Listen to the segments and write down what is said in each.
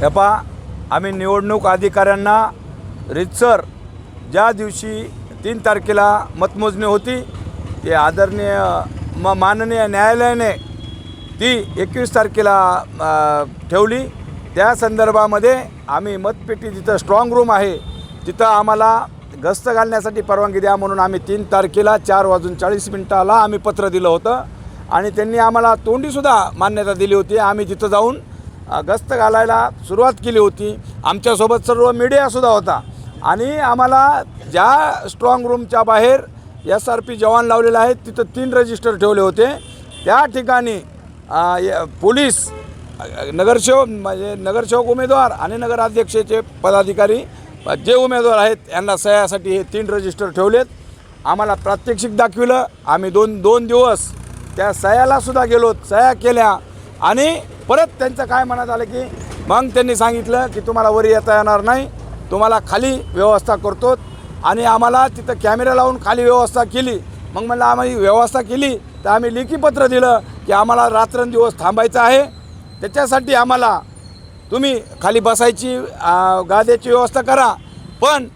हे पहा, आम्ही निवडणूक अधिकाऱ्यांना रीतसर ज्या दिवशी 3 तारखेला मतमोजणी होती ते आदरणीय माननीय न्यायालयाने ती 21 तारखेला ठेवली। त्या संदर्भामध्ये आम्ही मतपेटी जिथं स्ट्रॉंग रूम आहे तिथं आम्हाला गस्त घालण्यासाठी परवानगी द्या म्हणून आम्ही 3 तारखेला 4:40 आम्ही पत्र दिलं होतं आणि त्यांनी आम्हाला तोंडीसुद्धा मान्यता दिली होती। आम्ही तिथं जाऊन गस्त घालायला सुरुवात केली होती। आमच्यासोबत सर्व मीडियासुद्धा होता आणि आम्हाला ज्या स्ट्रॉंग रूमच्या बाहेर SRP जवान लावलेले आहेत तिथं 3 रजिस्टर ठेवले होते। त्या ठिकाणी पोलीस नगरसेवक म्हणजे नगरसेवक उमेदवार आणि नगराध्यक्षाचे पदाधिकारी जे उमेदवार आहेत यांना सह्यासाठी हे 3 रजिस्टर ठेवलेत। आम्हाला प्रात्यक्षिक दाखविलं। आम्ही दोन दिवस त्या सह्यालासुद्धा गेलो, सह्या केल्या आणि परत त्यांचं काय मनात आलं की मग त्यांनी सांगितलं की तुम्हाला वर येता येणार नाही, तुम्हाला खाली व्यवस्था करतो आणि आम्हाला तिथं कॅमेरा लावून खाली व्यवस्था केली। मग म्हणलं आम्ही व्यवस्था केली तर आम्ही लेखी पत्र दिलं की आम्हाला रात्रंदिवस थांबायचं आहे, त्याच्यासाठी आम्हाला तुम्ही खाली बसायची गाद्याची व्यवस्था करा। पण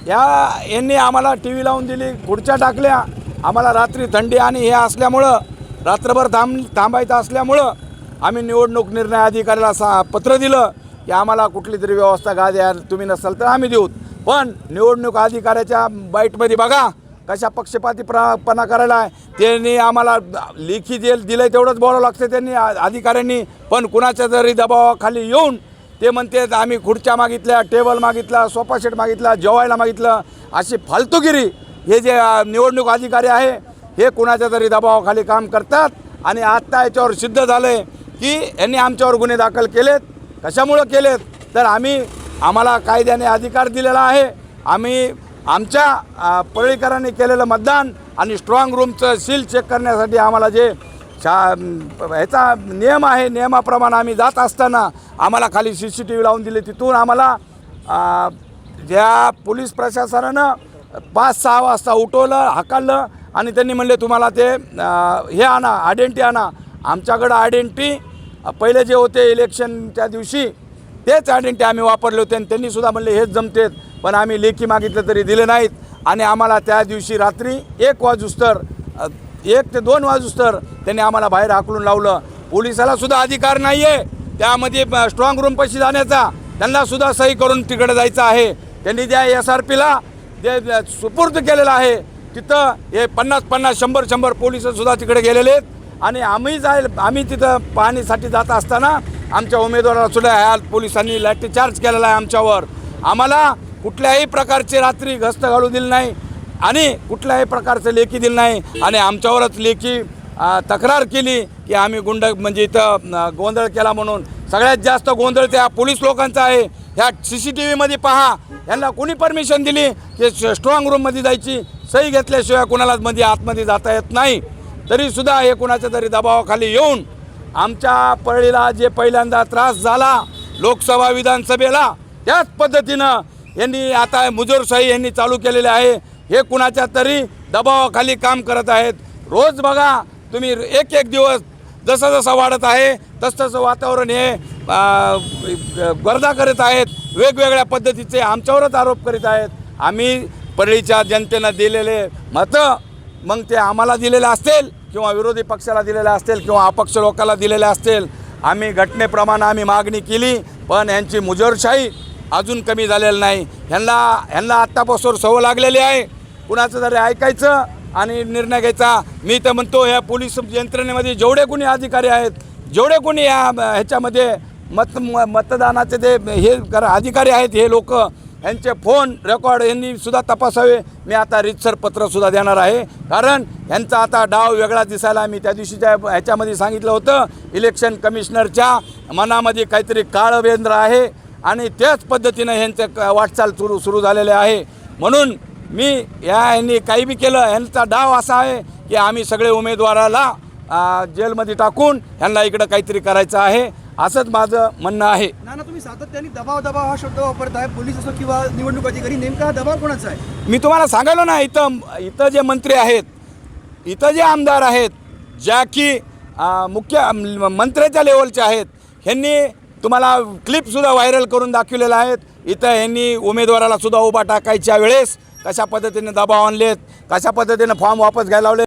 यांनी आम्हाला TV लावून दिली, खुर्च्या टाकल्या। आम्हाला रात्री थंडी आणि हे असल्यामुळं रात्रभर थांबायचं असल्यामुळं आम्ही निवडणूक निर्णय अधिकाऱ्याला पत्र दिलं की आम्हाला कुठली तरी व्यवस्था गाद्या तुम्ही नसाल तर आम्ही देऊ। पण निवडणूक अधिकाऱ्याच्या बाईटमध्ये बघा कशा पक्षपातीपणा करायला आहे। त्यांनी आम्हाला लेखी दिलं तेवढंच बोलावं लागतं त्यांनी अधिकाऱ्यांनी, पण कुणाच्या जरी दबावाखाली येऊन ते म्हणते आम्ही खुर्च्या मागितल्या, टेबल मागितला, सोफा सेट मागितला, जेवायला मागितलं, अशी फालतूगिरी हे जे निवडणूक अधिकारी आहे हे कुणाच्या तरी दबावाखाली काम करतात। आणि आत्ता याच्यावर सिद्ध झालं आहे की यांनी आमच्यावर गुन्हे दाखल केलेत। कशामुळं केलेत तर आम्हाला कायद्याने अधिकार दिलेला आहे। आम्ही आमच्या पळीकरांनी केलेलं मतदान आणि स्ट्रॉंग रूमचं सील चेक करण्यासाठी आम्हाला जे ह्याचा नियम आहे नियमाप्रमाणे आम्ही जात असताना आम्हाला खाली CCTV लावून दिली। तिथून आम्हाला ज्या पोलीस प्रशासनानं 5-6 वाजता उठवलं, हाकललं आणि त्यांनी म्हणले तुम्हाला ते हे आणा, आयडेंटिटी आणा। आमच्याकडं आयडेंटिटी पहिले जे होते इलेक्शनच्या दिवशी तेच आयडेंटिटी आम्ही वापरले होते आणि त्यांनीसुद्धा म्हणले हेच जमतेत, पण आम्ही लेखी मागितलं तरी दिले नाहीत। आणि आम्हाला त्या दिवशी रात्री 1 वाजूस्तर 1 ते 2 वाजूस्तर त्यांनी आम्हाला बाहेर हाकलून लावलं। पोलिसालासुद्धा अधिकार नाही आहे त्यामध्ये स्ट्रॉंग रूमपाशी जाण्याचा, त्यांनासुद्धा सही करून तिकडे जायचं आहे। त्यांनी त्या SRPला जे सुपूर्द केलेलं आहे तिथं हे 50-50 100-100 पोलिससुद्धा तिकडे गेलेले आहेत आणि आम्ही तिथं पाहणीसाठी जात असताना आमच्या उमेदवारालासुद्धा ह्या पोलिसांनी लाठीचार्ज केलेला आहे आमच्यावर। आम्हाला कुठल्याही प्रकारची रात्री गस्त घालू दिली नाही आणि कुठल्याही प्रकारचं लेखी दिलं नाही आणि आमच्यावरच लेखी तक्रार केली की आम्ही म्हणजे इथं गोंधळ केला म्हणून। सगळ्यात जास्त गोंधळ त्या पोलीस लोकांचा आहे। ह्या CCTVमध्ये पहा, यांना कोणी परमिशन दिली की स्ट्रॉंग रूममध्ये जायची, सही घेतल्याशिवाय कुणाला आतमध्ये जाता येत नाही। तरीसुद्धा हे कुणाच्या तरी दबावाखाली येऊन आमच्या परळीला जे पहिल्यांदा त्रास झाला लोकसभा विधानसभेला त्याच पद्धतीनं यांनी आता मुजोरशाही यांनी चालू केलेले आहे। हे कुणाच्या तरी दबावाखाली काम करत आहेत। रोज बघा तुम्ही एक दिवस जसं वाढत आहे तसं वातावरण हे गर्दा करत आहेत, वेगवेगळ्या पद्धतीचे आमच्यावरच आरोप करीत आहेत। आम्ही परळीच्या जनतेनं दिलेले मतं मग ते आम्हाला दिलेले असतील किंवा विरोधी पक्षाला दिलेले असतील किंवा अपक्ष लोकांना दिलेले असतील, आम्ही घटनेप्रमाणे आम्ही मागणी केली पण यांची मुजोरशाही अजून कमी झालेलं नाही। ह्यांना आत्तापासून सवय लागलेली आहे कुणाचं तरी ऐकायचं आणि निर्णय घ्यायचा। मी तर म्हणतो ह्या पोलीस यंत्रणेमध्ये जेवढे कोणी अधिकारी आहेत, जेवढे कोणी ह्याच्यामध्ये मतदानाचे जे हे अधिकारी आहेत हे लोक यांचे फोन रेकॉर्ड यांनी सुद्धा तपासावे। मी आता रीतसर पत्रसुद्धा देणार आहे कारण यांचा आता डाव वेगळा दिसायला। मी त्या दिवशीच्या ह्याच्यामध्ये सांगितलं होतं इलेक्शन कमिशनरच्या मनामध्ये काहीतरी काळवेंद्र आहे आणि त्याच पद्धतीनं ह्यांचं वाटचाल सुरू झालेले आहे। म्हणून मी यांनी काही बी केलं, यांचा डाव असा आहे की आम्ही सगळे उमेदवाराला जेलमध्ये टाकून यांना इकडं काहीतरी करायचं आहे, असंच माझं म्हणणं आहे। नाना, तुम्ही सातत्याने दबाव हा शब्द वापरताय, पोलीस असो किंवा निवडणूक अधिकारी, नेमका दबाव कोणाचा आहे? मी तुम्हाला सांगायलो ना, इथं जे मंत्री आहेत, इथं जे आमदार आहेत, ज्या की मुख्य मंत्र्याच्या लेवलचे आहेत, ह्यांनी तुम्हाला क्लिपसुद्धा व्हायरल करून दाखवलेल्या आहेत. इथं यांनी उमेदवाराला सुद्धा उभा टाकायच्या वेळेस कशा पद्धतीने दबाव आणलेत, कशा पद्धतीने फॉर्म वापस घ्यायला लावले.